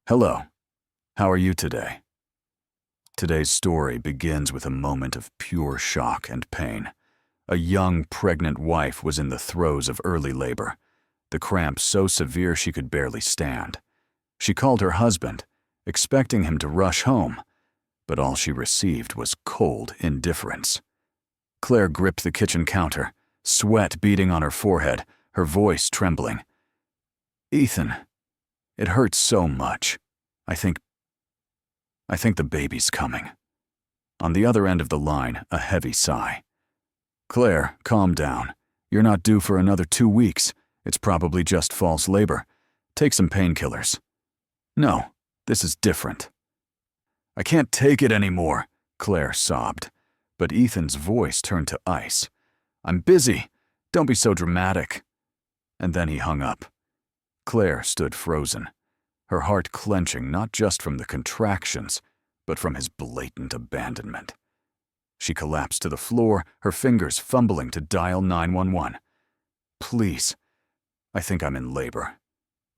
Hello. How are you today? Today's story begins with a moment of pure shock and pain. A young, pregnant wife was in the throes of early labor, the cramps so severe she could barely stand. She called her husband, expecting him to rush home, but all she received was cold indifference. Claire gripped the kitchen counter, sweat beading on her forehead, her voice trembling. "Ethan, it hurts so much. I think the baby's coming." On the other end of the line, a heavy sigh. "Claire, calm down. You're not due for another 2 weeks. It's probably just false labor. Take some painkillers." "No, this is different." "I can't take it anymore," Claire sobbed. But Ethan's voice turned to ice. "I'm busy. Don't be so dramatic." And then he hung up. Claire stood frozen, her heart clenching not just from the contractions, but from his blatant abandonment. She collapsed to the floor, her fingers fumbling to dial 911. "Please, I think I'm in labor.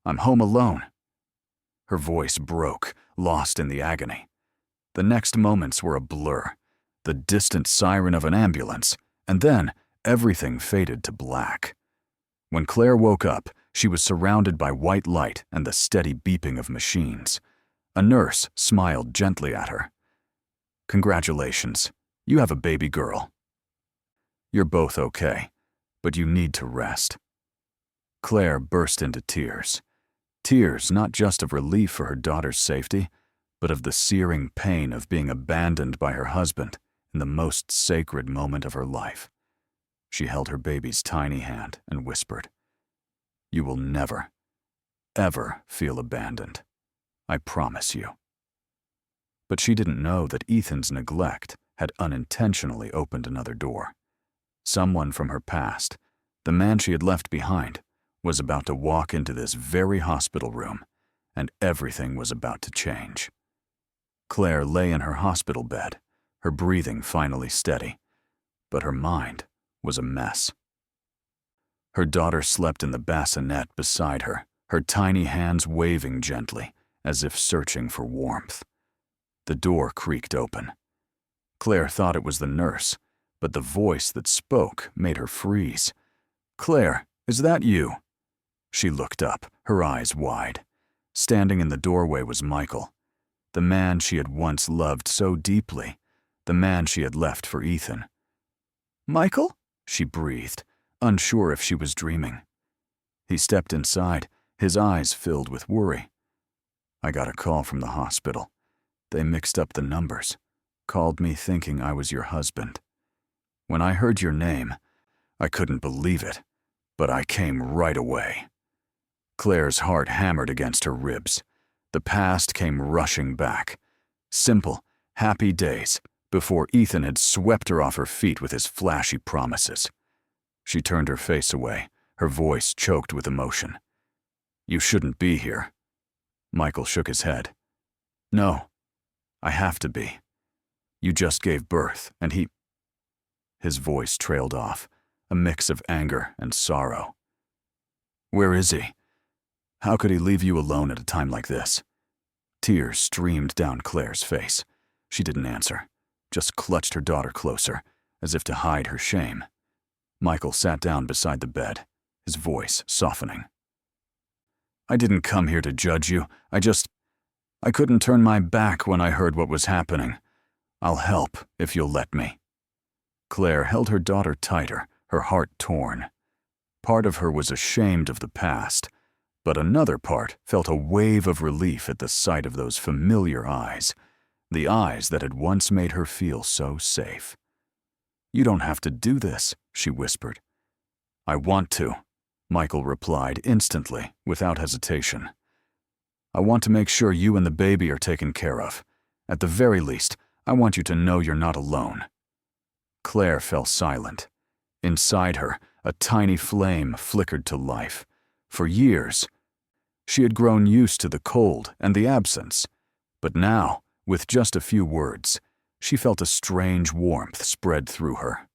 I'm home alone." Her voice broke, lost in the agony. The next moments were a blur, the distant siren of an ambulance, and then everything faded to black. When Claire woke up, she was surrounded by white light and the steady beeping of machines. A nurse smiled gently at her. "Congratulations, you have a baby girl. You're both okay, but you need to rest." Claire burst into tears. Tears not just of relief for her daughter's safety, but of the searing pain of being abandoned by her husband in the most sacred moment of her life. She held her baby's tiny hand and whispered, "You will never, ever feel abandoned. I promise you." But she didn't know that Ethan's neglect had unintentionally opened another door. Someone from her past, the man she had left behind, was about to walk into this very hospital room, and everything was about to change. Claire lay in her hospital bed, her breathing finally steady, but her mind was a mess. Her daughter slept in the bassinet beside her, her tiny hands waving gently, as if searching for warmth. The door creaked open. Claire thought it was the nurse, but the voice that spoke made her freeze. "Claire, is that you?" She looked up, her eyes wide. Standing in the doorway was Michael, the man she had once loved so deeply, the man she had left for Ethan. "Michael?" she breathed, unsure if she was dreaming. He stepped inside, his eyes filled with worry. "I got a call from the hospital. They mixed up the numbers, called me thinking I was your husband. When I heard your name, I couldn't believe it, but I came right away." Claire's heart hammered against her ribs. The past came rushing back. Simple, happy days before Ethan had swept her off her feet with his flashy promises. She turned her face away, her voice choked with emotion. "You shouldn't be here." Michael shook his head. "No, I have to be. You just gave birth, and he—" His voice trailed off, a mix of anger and sorrow. "Where is he? How could he leave you alone at a time like this?" Tears streamed down Claire's face. She didn't answer, just clutched her daughter closer, as if to hide her shame. Michael sat down beside the bed, his voice softening. "I didn't come here to judge you. I couldn't turn my back when I heard what was happening. I'll help if you'll let me." Claire held her daughter tighter, her heart torn. Part of her was ashamed of the past, but another part felt a wave of relief at the sight of those familiar eyes, the eyes that had once made her feel so safe. "You don't have to do this," she whispered. "I want to," Michael replied instantly, without hesitation. "I want to make sure you and the baby are taken care of. At the very least, I want you to know you're not alone." Claire fell silent. Inside her, a tiny flame flickered to life. For years, she had grown used to the cold and the absence, but now, with just a few words, she felt a strange warmth spread through her.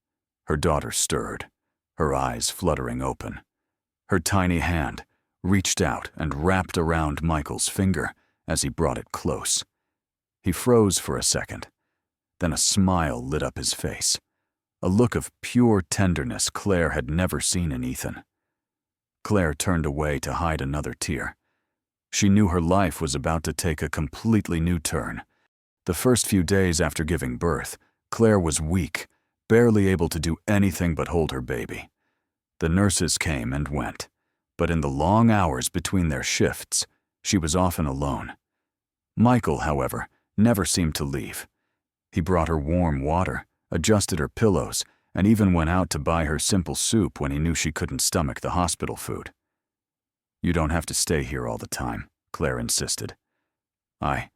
Her daughter stirred, her eyes fluttering open. Her tiny hand reached out and wrapped around Michael's finger, as he brought it close. He froze for a second. Then a smile lit up his face, a look of pure tenderness Claire had never seen in Ethan. Claire turned away to hide another tear. She knew her life was about to take a completely new turn. The first few days after giving birth, Claire was weak, barely able to do anything but hold her baby. The nurses came and went, but in the long hours between their shifts, she was often alone. Michael, however, never seemed to leave. He brought her warm water, adjusted her pillows, and even went out to buy her simple soup when he knew she couldn't stomach the hospital food. "You don't have to stay here all the time," Claire insisted. I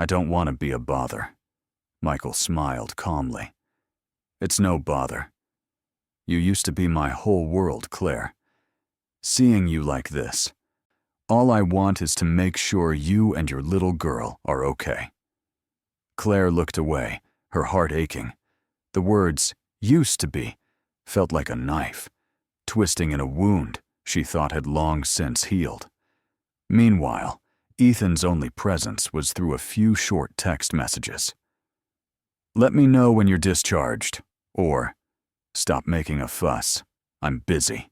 don't want to be a bother." Michael smiled calmly. "It's no bother. You used to be my whole world, Claire. Seeing you like this, all I want is to make sure you and your little girl are okay." Claire looked away, her heart aching. The words, "used to be," felt like a knife, twisting in a wound she thought had long since healed. Meanwhile, Ethan's only presence was through a few short text messages. "Let me know when you're discharged," or "Stop making a fuss, I'm busy."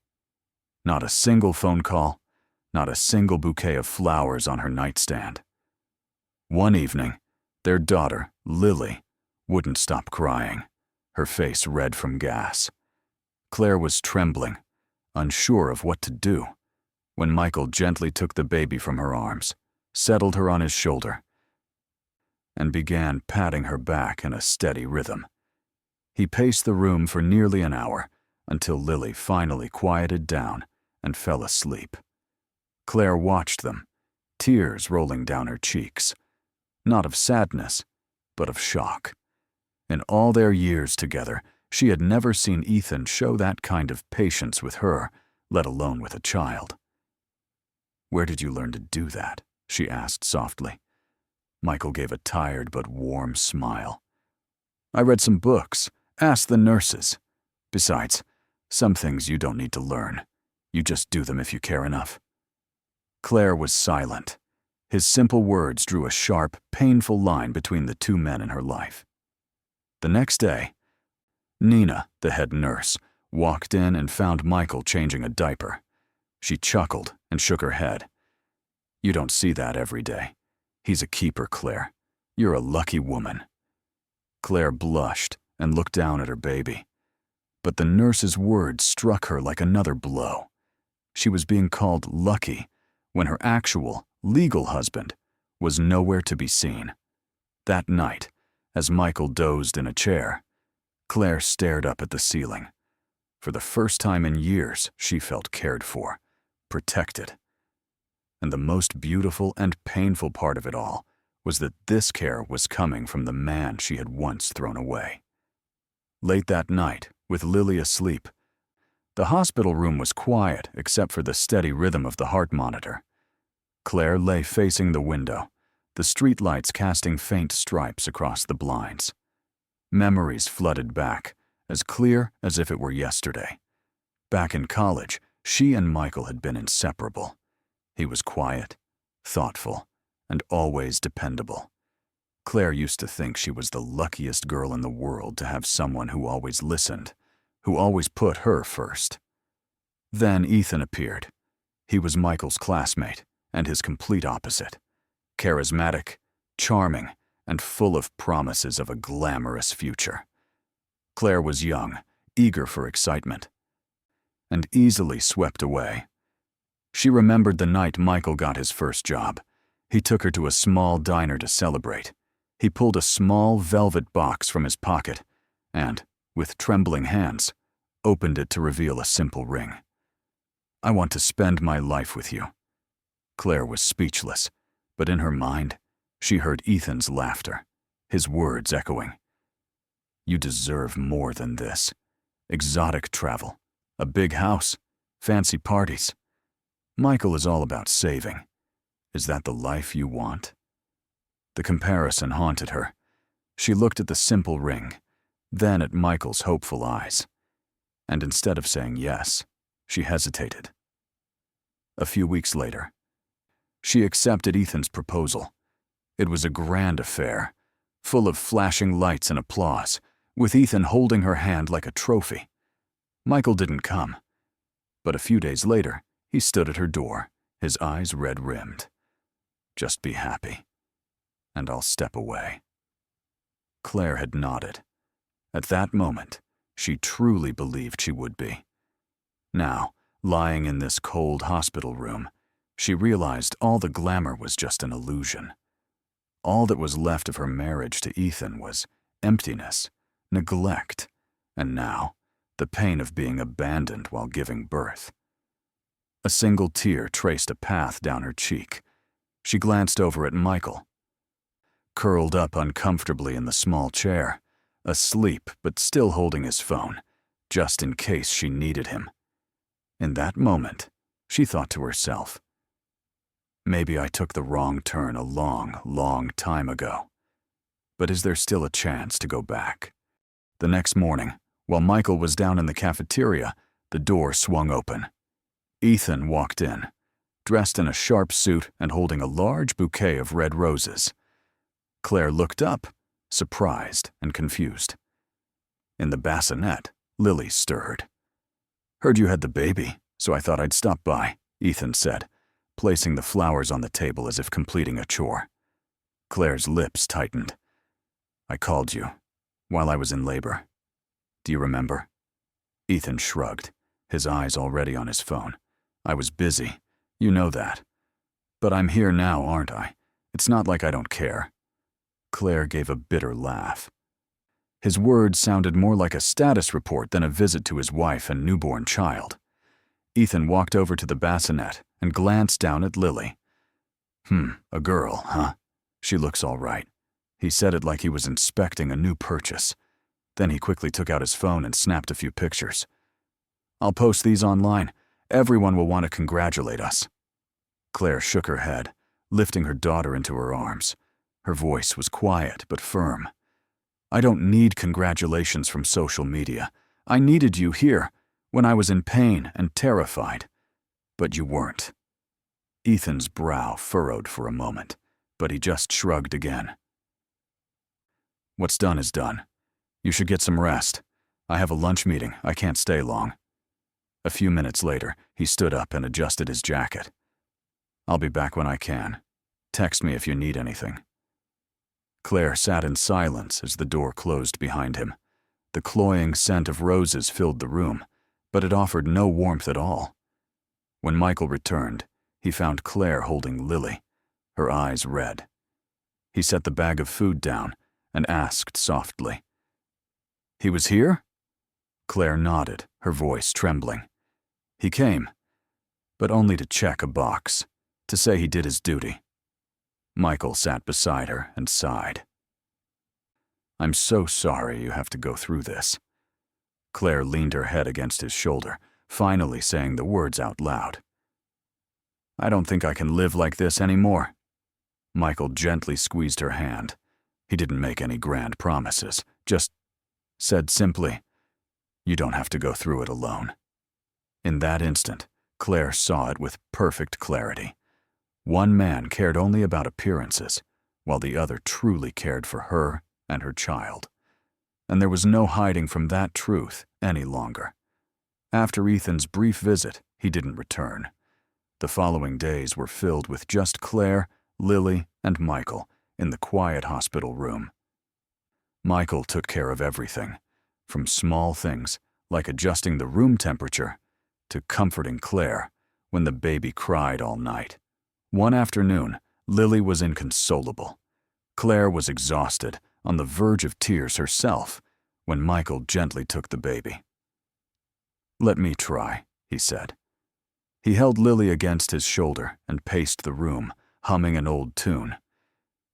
Not a single phone call, not a single bouquet of flowers on her nightstand. One evening, their daughter, Lily, wouldn't stop crying, her face red from gas. Claire was trembling, unsure of what to do, when Michael gently took the baby from her arms, settled her on his shoulder, and began patting her back in a steady rhythm. He paced the room for nearly an hour until Lily finally quieted down and fell asleep. Claire watched them, tears rolling down her cheeks, not of sadness, but of shock. In all their years together, she had never seen Ethan show that kind of patience with her, let alone with a child. "Where did you learn to do that?" she asked softly. Michael gave a tired but warm smile. "I read some books, asked the nurses. Besides, some things you don't need to learn. You just do them if you care enough." Claire was silent. His simple words drew a sharp, painful line between the two men in her life. The next day, Nina, the head nurse, walked in and found Michael changing a diaper. She chuckled and shook her head. "You don't see that every day. He's a keeper, Claire. You're a lucky woman." Claire blushed and looked down at her baby. But the nurse's words struck her like another blow. She was being called lucky when her actual, legal husband was nowhere to be seen. That night, as Michael dozed in a chair, Claire stared up at the ceiling. For the first time in years, she felt cared for, protected. And the most beautiful and painful part of it all was that this care was coming from the man she had once thrown away. Late that night, with Lily asleep, the hospital room was quiet except for the steady rhythm of the heart monitor. Claire lay facing the window, the streetlights casting faint stripes across the blinds. Memories flooded back, as clear as if it were yesterday. Back in college, she and Michael had been inseparable. He was quiet, thoughtful, and always dependable. Claire used to think she was the luckiest girl in the world to have someone who always listened, who always put her first. Then Ethan appeared. He was Michael's classmate and his complete opposite. Charismatic, charming, and full of promises of a glamorous future. Claire was young, eager for excitement, and easily swept away. She remembered the night Michael got his first job. He took her to a small diner to celebrate. He pulled a small velvet box from his pocket and, with trembling hands, opened it to reveal a simple ring. "I want to spend my life with you." Claire was speechless, but in her mind, she heard Ethan's laughter, his words echoing. "You deserve more than this. Exotic travel, a big house, fancy parties. Michael is all about saving. Is that the life you want?" The comparison haunted her. She looked at the simple ring, then at Michael's hopeful eyes. And instead of saying yes, she hesitated. A few weeks later, She accepted Ethan's proposal. It was a grand affair, full of flashing lights and applause, with Ethan holding her hand like a trophy. Michael didn't come, but a few days later, he stood at her door, his eyes red-rimmed. "Just be happy, and I'll step away." Claire had nodded. At that moment, she truly believed she would be. Now, lying in this cold hospital room, she realized all the glamour was just an illusion. All that was left of her marriage to Ethan was emptiness, neglect, and now, the pain of being abandoned while giving birth. A single tear traced a path down her cheek. She glanced over at Michael, curled up uncomfortably in the small chair, asleep but still holding his phone, just in case she needed him. In that moment, she thought to herself, "Maybe I took the wrong turn a long, long time ago. But is there still a chance to go back?" The next morning, while Michael was down in the cafeteria, the door swung open. Ethan walked in, dressed in a sharp suit and holding a large bouquet of red roses. Claire looked up, surprised and confused. In the bassinet, Lily stirred. "Heard you had the baby, so I thought I'd stop by," Ethan said, placing the flowers on the table as if completing a chore. Claire's lips tightened. "I called you while I was in labor. Do you remember?" Ethan shrugged, his eyes already on his phone. "I was busy. You know that. But I'm here now, aren't I? It's not like I don't care." Claire gave a bitter laugh. His words sounded more like a status report than a visit to his wife and newborn child. Ethan walked over to the bassinet and glanced down at Lily. A girl, huh? She looks all right." He said it like he was inspecting a new purchase. Then he quickly took out his phone and snapped a few pictures. "I'll post these online. Everyone will want to congratulate us." Claire shook her head, lifting her daughter into her arms. Her voice was quiet but firm. "I don't need congratulations from social media. I needed you here, when I was in pain and terrified. But you weren't." Ethan's brow furrowed for a moment, but he just shrugged again. "What's done is done. You should get some rest. I have a lunch meeting. I can't stay long." A few minutes later, he stood up and adjusted his jacket. "I'll be back when I can. Text me if you need anything." Claire sat in silence as the door closed behind him. The cloying scent of roses filled the room, but it offered no warmth at all. When Michael returned, he found Claire holding Lily, her eyes red. He set the bag of food down and asked softly, "He was here?" Claire nodded, her voice trembling. "He came, but only to check a box, to say he did his duty." Michael sat beside her and sighed. "I'm so sorry you have to go through this." Claire leaned her head against his shoulder, finally saying the words out loud. "I don't think I can live like this anymore." Michael gently squeezed her hand. He didn't make any grand promises, just said simply, "You don't have to go through it alone." In that instant, Claire saw it with perfect clarity. One man cared only about appearances, while the other truly cared for her and her child. And there was no hiding from that truth any longer. After Ethan's brief visit, he didn't return. The following days were filled with just Claire, Lily, and Michael in the quiet hospital room. Michael took care of everything, from small things like adjusting the room temperature to comforting Claire when the baby cried all night. One afternoon, Lily was inconsolable. Claire was exhausted, on the verge of tears herself, when Michael gently took the baby. "Let me try," he said. He held Lily against his shoulder and paced the room, humming an old tune.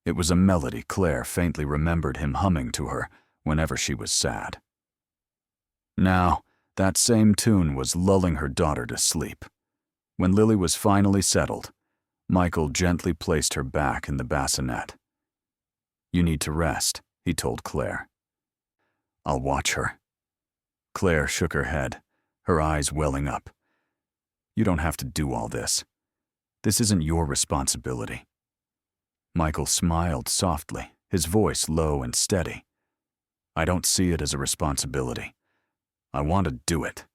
It was a melody Claire faintly remembered him humming to her whenever she was sad. Now, that same tune was lulling her daughter to sleep. When Lily was finally settled, Michael gently placed her back in the bassinet. "You need to rest," he told Claire. "I'll watch her." Claire shook her head, her eyes welling up. "You don't have to do all this. This isn't your responsibility." Michael smiled softly, his voice low and steady. "I don't see it as a responsibility. I want to do it,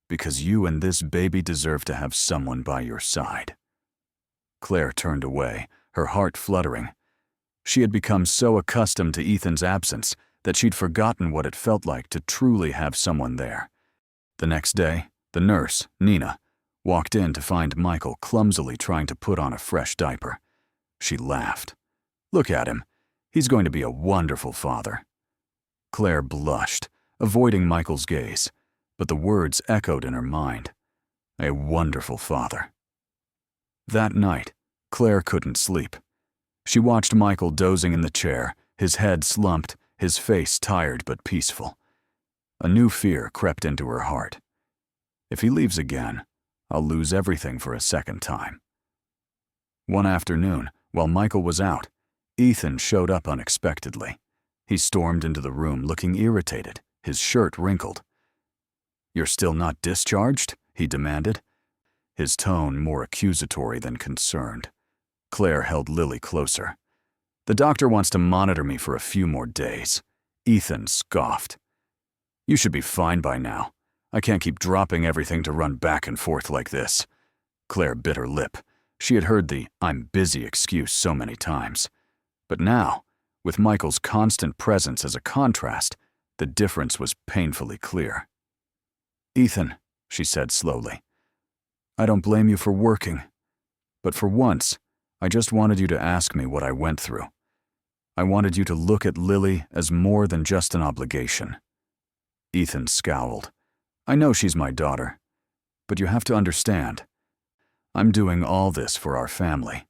because you and this baby deserve to have someone by your side." Claire turned away, her heart fluttering. She had become so accustomed to Ethan's absence that she'd forgotten what it felt like to truly have someone there. The next day, the nurse, Nina, walked in to find Michael clumsily trying to put on a fresh diaper. She laughed. "Look at him. He's going to be a wonderful father." Claire blushed, avoiding Michael's gaze, but the words echoed in her mind. A wonderful father. That night, Claire couldn't sleep. She watched Michael dozing in the chair, his head slumped, his face tired but peaceful. A new fear crept into her heart. If he leaves again, I'll lose everything for a second time. One afternoon, while Michael was out, Ethan showed up unexpectedly. He stormed into the room looking irritated, his shirt wrinkled. "You're still not discharged?" he demanded, his tone more accusatory than concerned. Claire held Lily closer. "The doctor wants to monitor me for a few more days." Ethan scoffed. "You should be fine by now. I can't keep dropping everything to run back and forth like this." Claire bit her lip. She had heard the "I'm busy" excuse so many times. But now, with Michael's constant presence as a contrast, the difference was painfully clear. "Ethan," she said slowly, "I don't blame you for working. But for once, I just wanted you to ask me what I went through. I wanted you to look at Lily as more than just an obligation." Ethan scowled. "I know she's my daughter, but you have to understand. I'm doing all this for our family."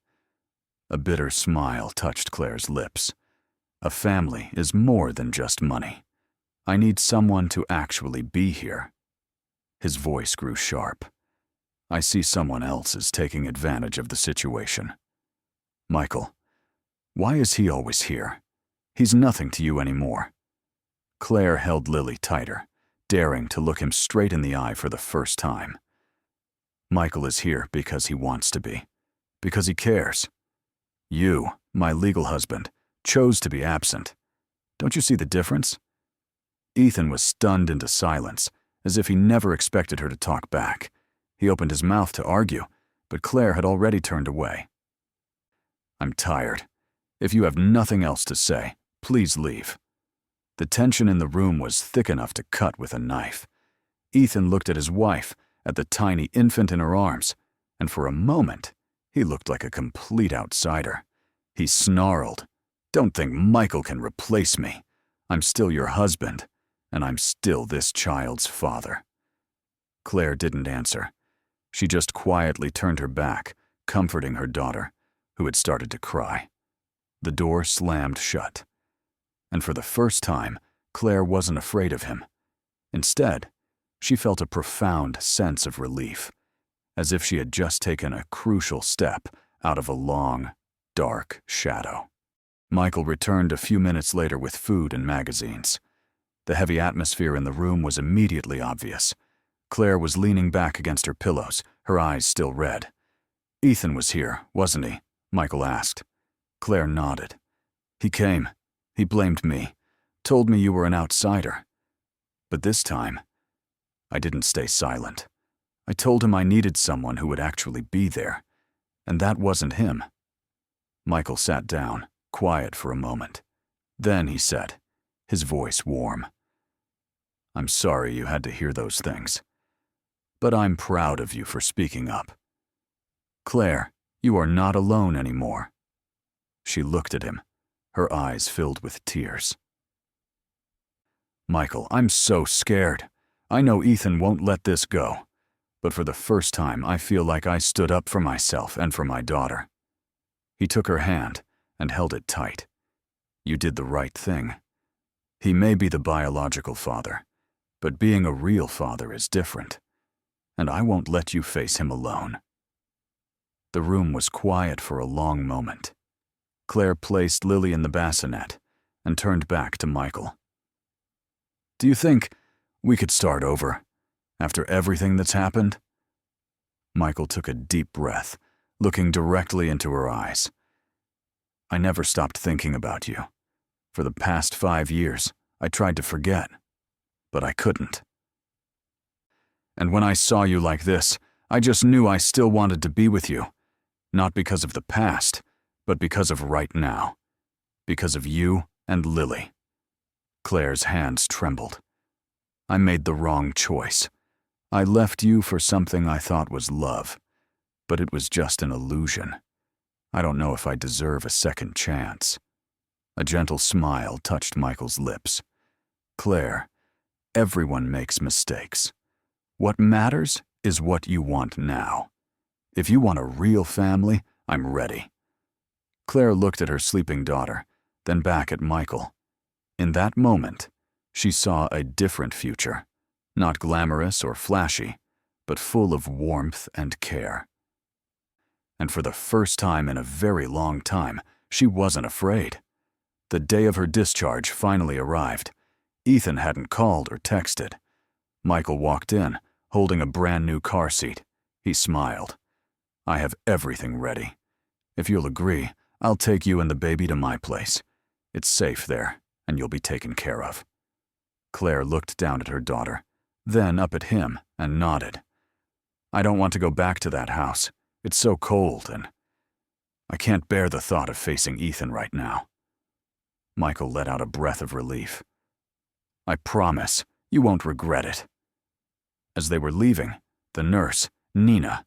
A bitter smile touched Claire's lips. "A family is more than just money. I need someone to actually be here." His voice grew sharp. "I see someone else is taking advantage of the situation. Michael, why is he always here? He's nothing to you anymore." Claire held Lily tighter, daring to look him straight in the eye for the first time. "Michael is here because he wants to be, because he cares. You, my legal husband, chose to be absent. Don't you see the difference?" Ethan was stunned into silence, as if he never expected her to talk back. He opened his mouth to argue, but Claire had already turned away. "I'm tired. If you have nothing else to say, please leave." The tension in the room was thick enough to cut with a knife. Ethan looked at his wife, at the tiny infant in her arms, and for a moment, he looked like a complete outsider. He snarled, "Don't think Michael can replace me. I'm still your husband, and I'm still this child's father." Claire didn't answer. She just quietly turned her back, comforting her daughter, who had started to cry. The door slammed shut. And for the first time, Claire wasn't afraid of him. Instead, she felt a profound sense of relief, as if she had just taken a crucial step out of a long, dark shadow. Michael returned a few minutes later with food and magazines. The heavy atmosphere in the room was immediately obvious. Claire was leaning back against her pillows, her eyes still red. "Ethan was here, wasn't he?" Michael asked. Claire nodded. "He came. He blamed me, told me you were an outsider. But this time, I didn't stay silent. I told him I needed someone who would actually be there, and that wasn't him." Michael sat down, quiet for a moment. Then he said, his voice warm, "I'm sorry you had to hear those things, but I'm proud of you for speaking up. Claire, you are not alone anymore." She looked at him, her eyes filled with tears. "Michael, I'm so scared. I know Ethan won't let this go, but for the first time I feel like I stood up for myself and for my daughter." He took her hand and held it tight. "You did the right thing. He may be the biological father, but being a real father is different, and I won't let you face him alone." The room was quiet for a long moment. Claire placed Lily in the bassinet and turned back to Michael. "Do you think we could start over, after everything that's happened?" Michael took a deep breath, looking directly into her eyes. "I never stopped thinking about you. For the past 5 years, I tried to forget, but I couldn't. And when I saw you like this, I just knew I still wanted to be with you, not because of the past, but because of right now. Because of you and Lily." Claire's hands trembled. "I made the wrong choice. I left you for something I thought was love, but it was just an illusion. I don't know if I deserve a second chance." A gentle smile touched Michael's lips. "Claire, everyone makes mistakes. What matters is what you want now. If you want a real family, I'm ready." Claire looked at her sleeping daughter, then back at Michael. In that moment, she saw a different future, not glamorous or flashy, but full of warmth and care. And for the first time in a very long time, she wasn't afraid. The day of her discharge finally arrived. Ethan hadn't called or texted. Michael walked in, holding a brand new car seat. He smiled. "I have everything ready. If you'll agree, I'll take you and the baby to my place. It's safe there, and you'll be taken care of." Claire looked down at her daughter, then up at him and nodded. "I don't want to go back to that house. It's so cold, and I can't bear the thought of facing Ethan right now." Michael let out a breath of relief. "I promise you won't regret it." As they were leaving, the nurse, Nina,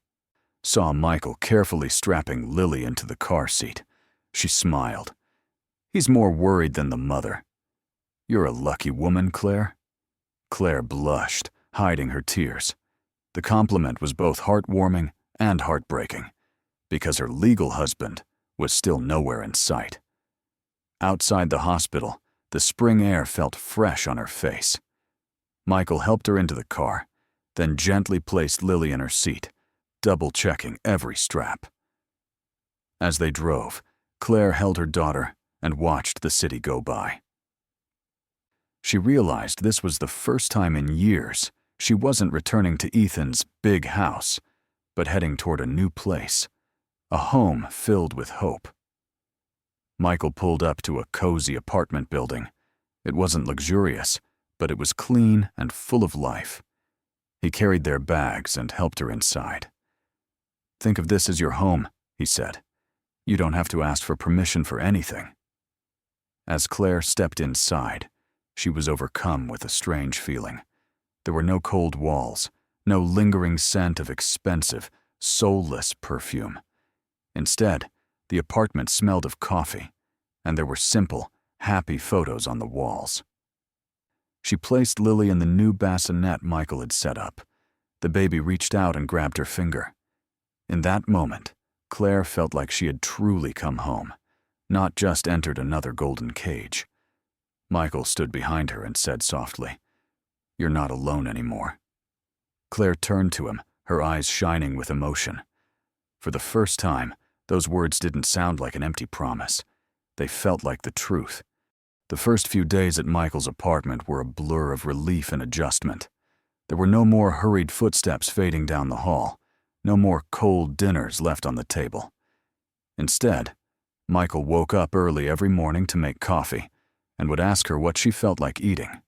saw Michael carefully strapping Lily into the car seat. She smiled. "He's more worried than the mother." "You're a lucky woman, Claire." Claire blushed, hiding her tears. The compliment was both heartwarming and heartbreaking, because her legal husband was still nowhere in sight. Outside the hospital, the spring air felt fresh on her face. Michael helped her into the car, then gently placed Lily in her seat, double-checking every strap. As they drove, Claire held her daughter and watched the city go by. She realized this was the first time in years she wasn't returning to Ethan's big house, but heading toward a new place, a home filled with hope. Michael pulled up to a cozy apartment building. It wasn't luxurious, but it was clean and full of life. He carried their bags and helped her inside. "Think of this as your home," he said. "You don't have to ask for permission for anything." As Claire stepped inside, she was overcome with a strange feeling. There were no cold walls, no lingering scent of expensive, soulless perfume. Instead, the apartment smelled of coffee, and there were simple, happy photos on the walls. She placed Lily in the new bassinet Michael had set up. The baby reached out and grabbed her finger. In that moment, Claire felt like she had truly come home, not just entered another golden cage. Michael stood behind her and said softly, "You're not alone anymore." Claire turned to him, her eyes shining with emotion. For the first time, those words didn't sound like an empty promise. They felt like the truth. The first few days at Michael's apartment were a blur of relief and adjustment. There were no more hurried footsteps fading down the hall, no more cold dinners left on the table. Instead, Michael woke up early every morning to make coffee and would ask her what she felt like eating.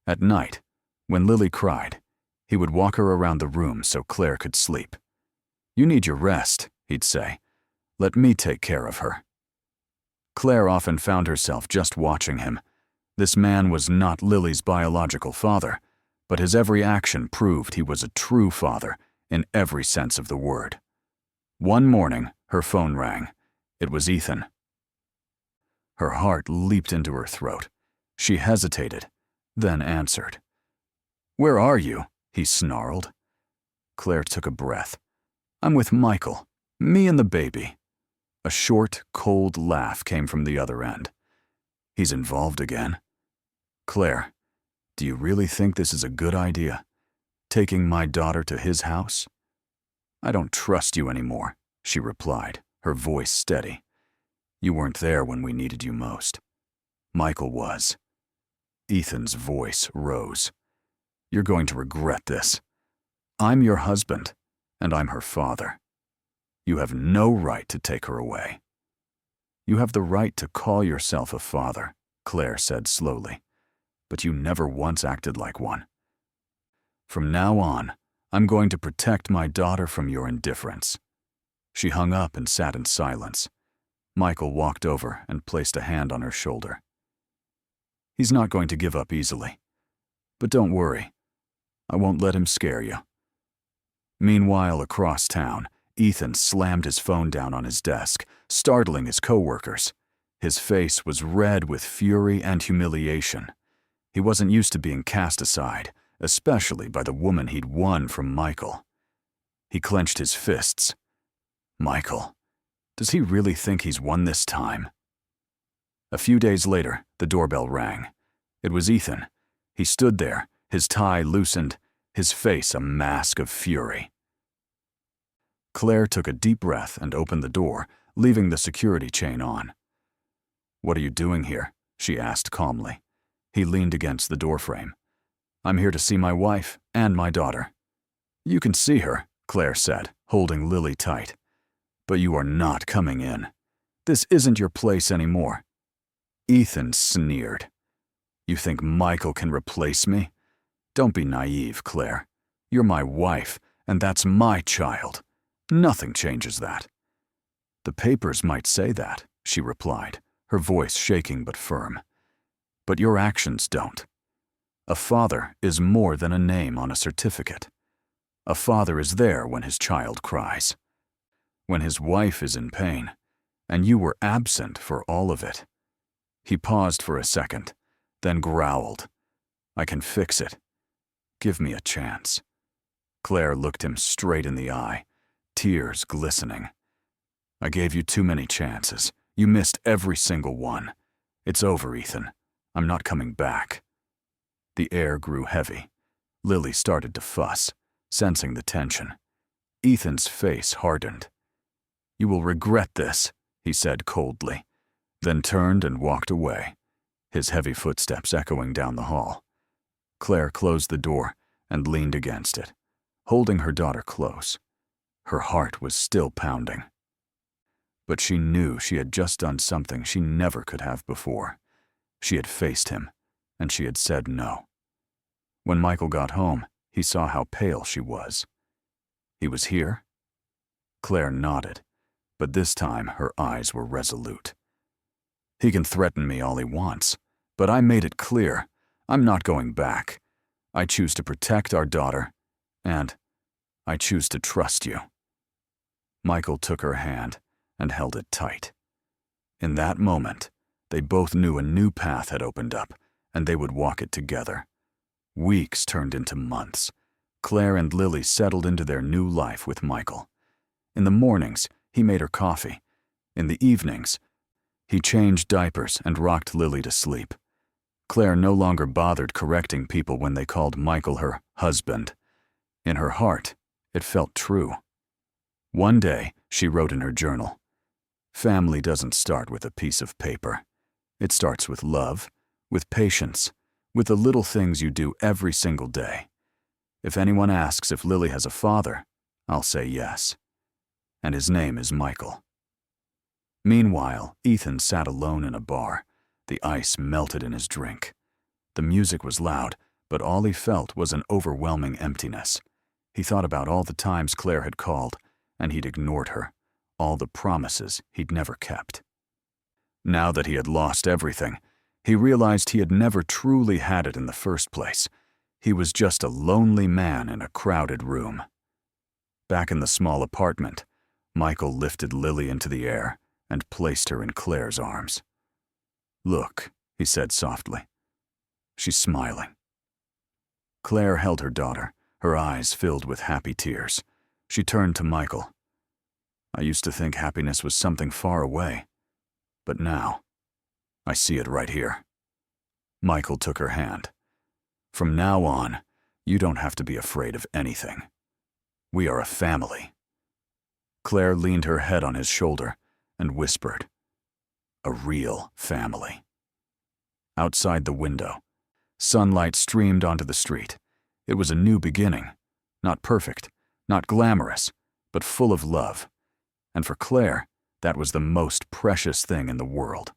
At night, when Lily cried, he would walk her around the room so Claire could sleep. "You need your rest," he'd say. "Let me take care of her." Claire often found herself just watching him. This man was not Lily's biological father, but his every action proved he was a true father in every sense of the word. One morning, her phone rang. It was Ethan. Her heart leaped into her throat. She hesitated, then answered. "Where are you?" he snarled. Claire took a breath. "I'm with Michael. Me and the baby." A short, cold laugh came from the other end. "He's involved again." "Claire, do you really think this is a good idea? Taking my daughter to his house?" "I don't trust you anymore," she replied, her voice steady. "You weren't there when we needed you most. Michael was." Ethan's voice rose. "You're going to regret this. I'm your husband, and I'm her father. You have no right to take her away." "You have the right to call yourself a father," Claire said slowly, "but you never once acted like one. From now on, I'm going to protect my daughter from your indifference." She hung up and sat in silence. Michael walked over and placed a hand on her shoulder. "He's not going to give up easily. But don't worry. I won't let him scare you." Meanwhile, across town, Ethan slammed his phone down on his desk, startling his coworkers. His face was red with fury and humiliation. He wasn't used to being cast aside, especially by the woman he'd won from Michael. He clenched his fists. Michael, does he really think he's won this time? A few days later, the doorbell rang. It was Ethan. He stood there, his tie loosened, his face a mask of fury. Claire took a deep breath and opened the door, leaving the security chain on. "What are you doing here?" she asked calmly. He leaned against the doorframe. "I'm here to see my wife and my daughter." "You can see her," Claire said, holding Lily tight. "But you are not coming in. This isn't your place anymore." Ethan sneered. "You think Michael can replace me? Don't be naive, Claire. You're my wife, and that's my child. Nothing changes that." "The papers might say that," she replied, her voice shaking but firm. "But your actions don't. A father is more than a name on a certificate. A father is there when his child cries, when his wife is in pain, and you were absent for all of it." He paused for a second, then growled, "I can fix it. Give me a chance." Claire looked him straight in the eye, tears glistening. "I gave you too many chances. You missed every single one. It's over, Ethan. I'm not coming back." The air grew heavy. Lily started to fuss, sensing the tension. Ethan's face hardened. "You will regret this," he said coldly, then turned and walked away, his heavy footsteps echoing down the hall. Claire closed the door and leaned against it, holding her daughter close. Her heart was still pounding. But she knew she had just done something she never could have before. She had faced him, and she had said no. When Michael got home, he saw how pale she was. "He was here?" Claire nodded, but this time her eyes were resolute. "He can threaten me all he wants, but I made it clear. I'm not going back. I choose to protect our daughter, and I choose to trust you." Michael took her hand and held it tight. In that moment, they both knew a new path had opened up, and they would walk it together. Weeks turned into months. Claire and Lily settled into their new life with Michael. In the mornings, he made her coffee. In the evenings, he changed diapers and rocked Lily to sleep. Claire no longer bothered correcting people when they called Michael her husband. In her heart, it felt true. One day, she wrote in her journal, "Family doesn't start with a piece of paper. It starts with love, with patience, with the little things you do every single day. If anyone asks if Lily has a father, I'll say yes. And his name is Michael." Meanwhile, Ethan sat alone in a bar. The ice melted in his drink. The music was loud, but all he felt was an overwhelming emptiness. He thought about all the times Claire had called, and he'd ignored her, all the promises he'd never kept. Now that he had lost everything, he realized he had never truly had it in the first place. He was just a lonely man in a crowded room. Back in the small apartment, Michael lifted Lily into the air and placed her in Claire's arms. "Look," he said softly. "She's smiling." Claire held her daughter, her eyes filled with happy tears. She turned to Michael. "I used to think happiness was something far away, but now, I see it right here." Michael took her hand. "From now on, you don't have to be afraid of anything. We are a family." Claire leaned her head on his shoulder and whispered, "A real family." Outside the window, sunlight streamed onto the street. It was a new beginning, not perfect, not glamorous, but full of love. And for Claire, that was the most precious thing in the world.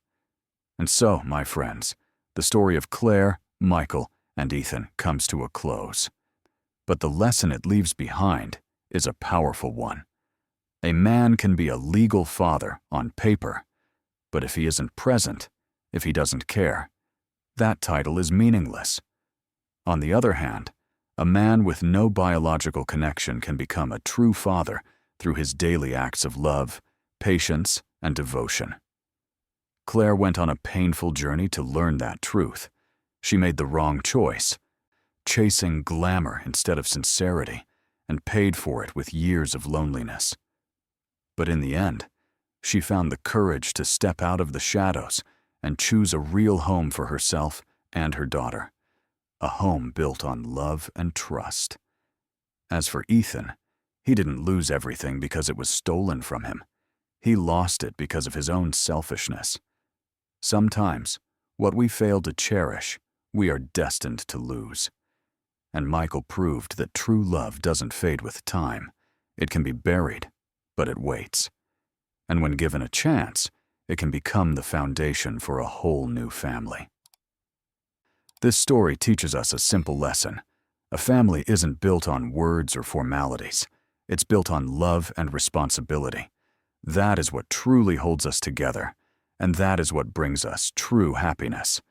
And so, my friends, the story of Claire, Michael, and Ethan comes to a close. But the lesson it leaves behind is a powerful one. A man can be a legal father on paper, but if he isn't present, if he doesn't care, that title is meaningless. On the other hand, a man with no biological connection can become a true father through his daily acts of love, patience, and devotion. Claire went on a painful journey to learn that truth. She made the wrong choice, chasing glamour instead of sincerity, and paid for it with years of loneliness. But in the end, she found the courage to step out of the shadows and choose a real home for herself and her daughter, a home built on love and trust. As for Ethan, he didn't lose everything because it was stolen from him. He lost it because of his own selfishness. Sometimes, what we fail to cherish, we are destined to lose. And Michael proved that true love doesn't fade with time. It can be buried, but it waits. And when given a chance, it can become the foundation for a whole new family. This story teaches us a simple lesson. A family isn't built on words or formalities. It's built on love and responsibility. That is what truly holds us together, and that is what brings us true happiness.